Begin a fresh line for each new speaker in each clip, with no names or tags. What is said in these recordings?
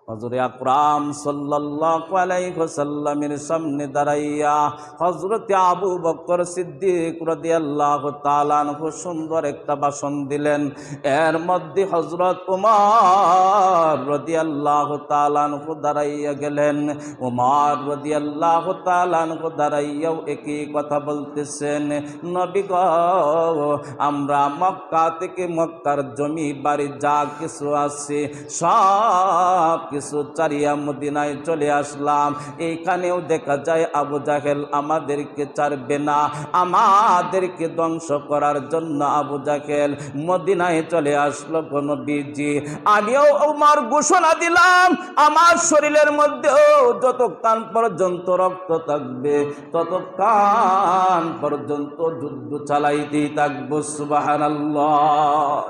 হযরত আকরাম সাল্লাল্লাহু আলাইহি ওয়াসাল্লামের সামনে দাঁড়াইয়া হযরত আবু বকর সিদ্দিক রাদিয়াল্লাহু তাআলা আনহু সুন্দর একটা ভাষণ দিলেন। এর মধ্যে হযরত ওমর রাদিয়াল্লাহু তাআলা আনহু দাঁড়াইয়া গেলেন। ওমর রাদিয়াল্লাহু তাআলা আনহু দাঁড়াইয়াও একই কথা বলতেছেন, নবী গো, আমরা মক্কা থেকে মক্কার জমি বাড়ি যা কিছু আছে সব কিছু চারিয়া মদিনায় চলে আসলাম। এইখানেও দেখা যায় আবু জাহেল আমাদেরকে ছাড়বে না, আমাদেরকে ধ্বংস করার জন্য আবু জাহেল মদিনায় চলে আসলো। নবীজি, আমিও ওমর ঘোষণা দিলাম, আমার শরীরের মধ্যেও যতক্ষণ পর্যন্ত রক্ত থাকবে ততক্ষণ পর্যন্ত যুদ্ধ চালাইতেই থাকবো। সুবহানাল্লাহ।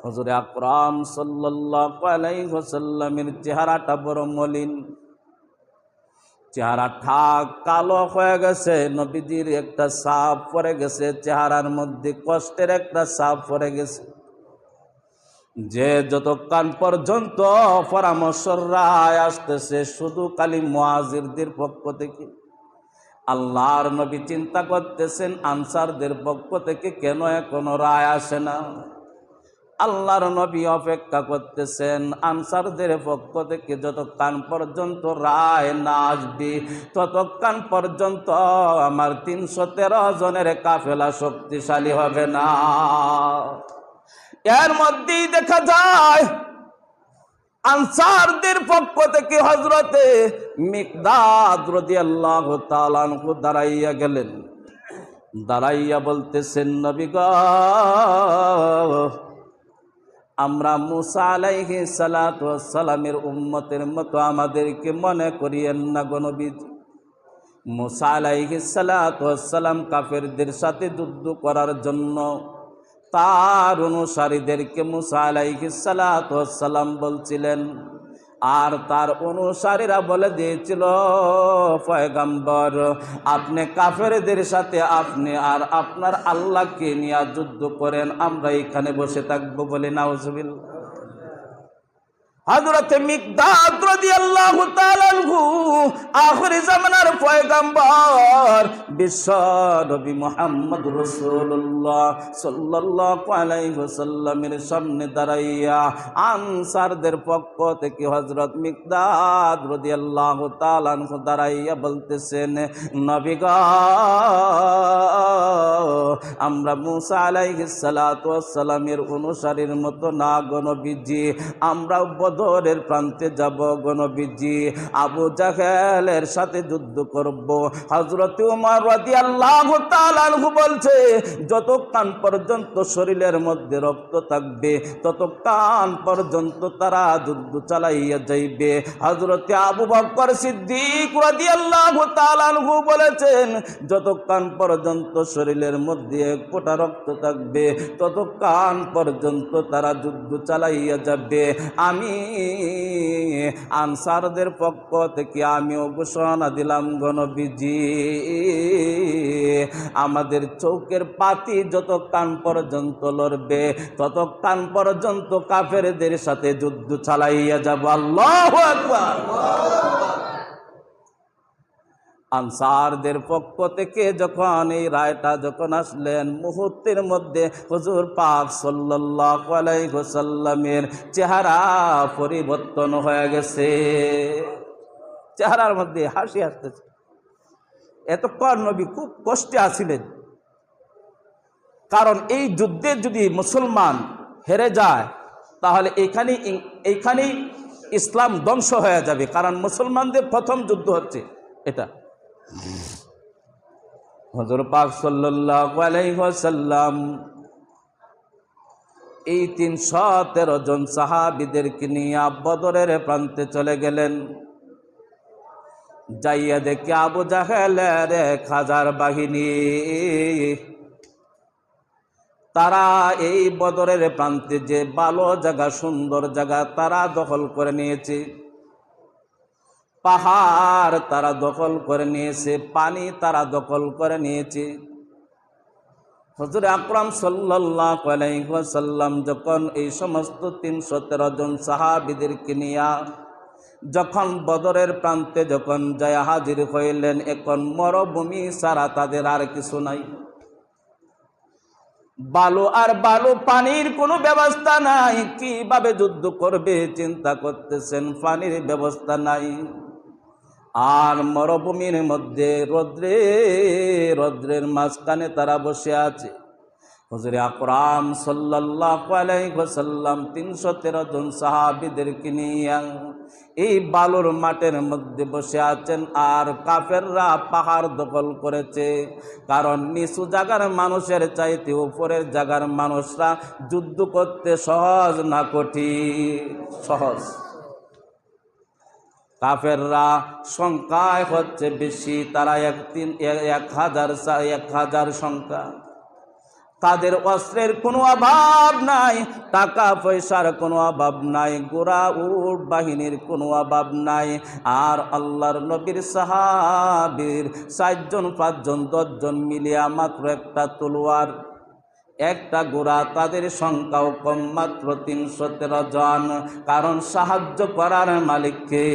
হযরত আকরাম সাল্লাল্লাহু আলাইহি ওয়াসাল্লামের চেহারাটা বড় মলিন, চেহারাটা কালো হয়ে গেছে। নবীজির একটা ছাপ পড়ে গেছে, চেহারার মধ্যে কষ্টের একটা ছাপ পড়ে গেছে। যে যতক্ষণ পর্যন্ত পরামর্শের রায় আসতেছে শুধু খালি মুহাজিরদের পক্ষ থেকে, আল্লাহর নবী চিন্তা করতেছেন আনসারদের পক্ষ থেকে কেন এখনো রায় আসে না। আল্লাহর নবী অপেক্ষা করতেছেন আনসারদের পক্ষ থেকে যতক্ষণ পর্যন্ত রায় না আসবে ততক্ষণ পর্যন্ত আমার 313 জনের কাফেলা শক্তিশালী হবে না। এর মধ্যেই দেখা যায় আনসারদের পক্ষ থেকে হযরতে মিকদাদ রাদিয়াল্লাহু তাআলা আনহু দাঁড়াইয়া গেলেন। দাঁড়াইয়া বলতেছেন, নবী গো, আমরা মুসা আলাইহিস সালাতু ওয়াস সালামের উম্মতের মতো আমাদেরকে মনে করিয়েন না গো নবীজি। মুসা আলাইহিস সালাতু ওয়াস সালাম কাফেরদের সাথে যুদ্ধ করার জন্য তার অনুসারীদেরকে মুসা আলাইহিস সালাতু ওয়াস সালাম বলছিলেন, আর তার অনুসারীরা বলে দিয়েছিল, পয়গম্বর আপনি কাফেরদের সাথে আপনি আর আপনার আল্লাহকে নিয়ে যুদ্ধ করেন, আমরা এখানে বসে থাকবো বলে। নাউজুবিল্লাহ। হযরত মিকদাদ রাদিয়াল্লাহু তাআলা আনহু আখির জামানার পয়গম্বর বিশ্ব নবী মুহাম্মদ রাসূলুল্লাহ সাল্লাল্লাহু আলাইহি ওয়াসাল্লামের সামনে দাঁড়াইয়া আনসারদের পক্ষ থেকে হযরত মিকদাদ রাদিয়াল্লাহু তাআলা আনহু দাঁড়াইয়া বলতেছেন, নবী গো, আমরা মুসা আলাইহিস সালাতু ওয়াস সালামের অনুসারীর মতো না গো নবীজি, আমরা বদরের প্রান্তে যাব গো নবীজি, আবু জাহেলের সাথে যুদ্ধ করব। হযরত ওমর রাদিয়াল্লাহু তাআলা আনহু বলছে, যতক্ষণ পর্যন্ত শরীরের মধ্যে রক্ত থাকবে ততক্ষণ পর্যন্ত তারা যুদ্ধ চালাইয়া যাইবে। হযরত আবু বকর সিদ্দিক রাদিয়াল্লাহু তাআলা আনহু বলেছেন, যতক্ষণ পর্যন্ত শরীরের মধ্যে এক ফোঁটা রক্ত থাকবে ততক্ষণ পর্যন্ত তারা যুদ্ধ চালাইয়া যাবে। আমি আনসারদের পক্ষ থেকে আমিও ঘোষণা দিলাম গো নবীজি, আমাদের চৌকের পাতি যতক্ষণ পর্যন্ত লড়বে ততক্ষণ পর্যন্ত কাফেরদের সাথে যুদ্ধ চালাইয়া যাব। আল্লাহু আকবার। আনসারদের পক্ষ থেকে যখন এই রায়টা যখন আসলেন, মুহূর্তের মধ্যে হুজুর পাক সাল্লাল্লাহু আলাইহি ওয়াসাল্লামের চেহারা পরিবর্তন হয়ে গেছে, চেহারার মধ্যে হাসি আসতেছে। এতক্ষণ নবী খুব কষ্টে আছিলেন, কারণ এই যুদ্ধে যদি মুসলমান হেরে যায় তাহলে এইখানেই ইসলাম ধ্বংস হয়ে যাবে, কারণ মুসলমানদের প্রথম যুদ্ধ হচ্ছে এটা। হুজুর পাক সাল্লাল্লাহু আলাইহি ওয়াসাল্লাম এই 313 জন সাহাবীদেরকে নিয়ে বদরের প্রান্তে চলে গেলেন। যাইয়া দেখে আবু জাহেলের 1000 বাহিনী, তারা এই বদরের প্রান্তে যে ভালো জায়গা, সুন্দর জায়গা তারা দখল করে নিয়েছে। পাহাড় তারা দখল করে নিয়েছে, পানি তারা দখল করে নিয়েছে। হুজুর আকরাম সাল্লাল্লাহু আলাইহি ওয়াসাল্লাম যখন এই সমস্ত 313 জন সাহাবীদেরকে নিয়ে যখন বদরের প্রান্তে যখন যায় হাজির হইলেন, এখন মরুভূমি ছাড়া তাদের আর কিছু নাই। বালু আর বালু, পানির কোনো ব্যবস্থা নাই। কিভাবে যুদ্ধ করবে চিন্তা করতেছেন, পানির ব্যবস্থা নাই। আর মরুভূমির মধ্যে রৌদ্রের মাঝখানে তারা বসে আছে। হুজুরে আকরাম সাল্লাল্লাহু আলাইহি ওয়াসাল্লাম 313 জন সাহাবীদেরকে নিয়ে এই বালুর মাঠের মধ্যে বসে আছেন। আর কাফেররা পাহাড় দখল করেছে, কারণ নিচু জায়গার মানুষের চাইতে উপরের জায়গার মানুষরা যুদ্ধ করতে সহজ না কঠিন? সহজ। কাফেররা সংখ্যায় হচ্ছে বেশি, তারা 1000 সংখ্যা। তাদের অস্ত্রের কোনো অভাব নাই, টাকা পয়সার কোনো অভাব নাই, ঘোড়া উট বাহিনীর কোনো অভাব নাই। আর আল্লাহর নবীর সাহাবীর 4 জন 5 জন 10 জন মিলিয়া মাত্র একটা তলোয়ার, একটা ঘোড়া, তাদের সংখ্যাও কম, মাত্র 313 জন। কারণ সাহায্য করার মালিক কে?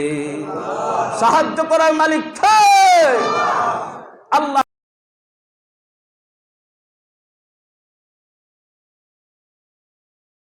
সাহায্য করার মালিক কে? আল্লাহ।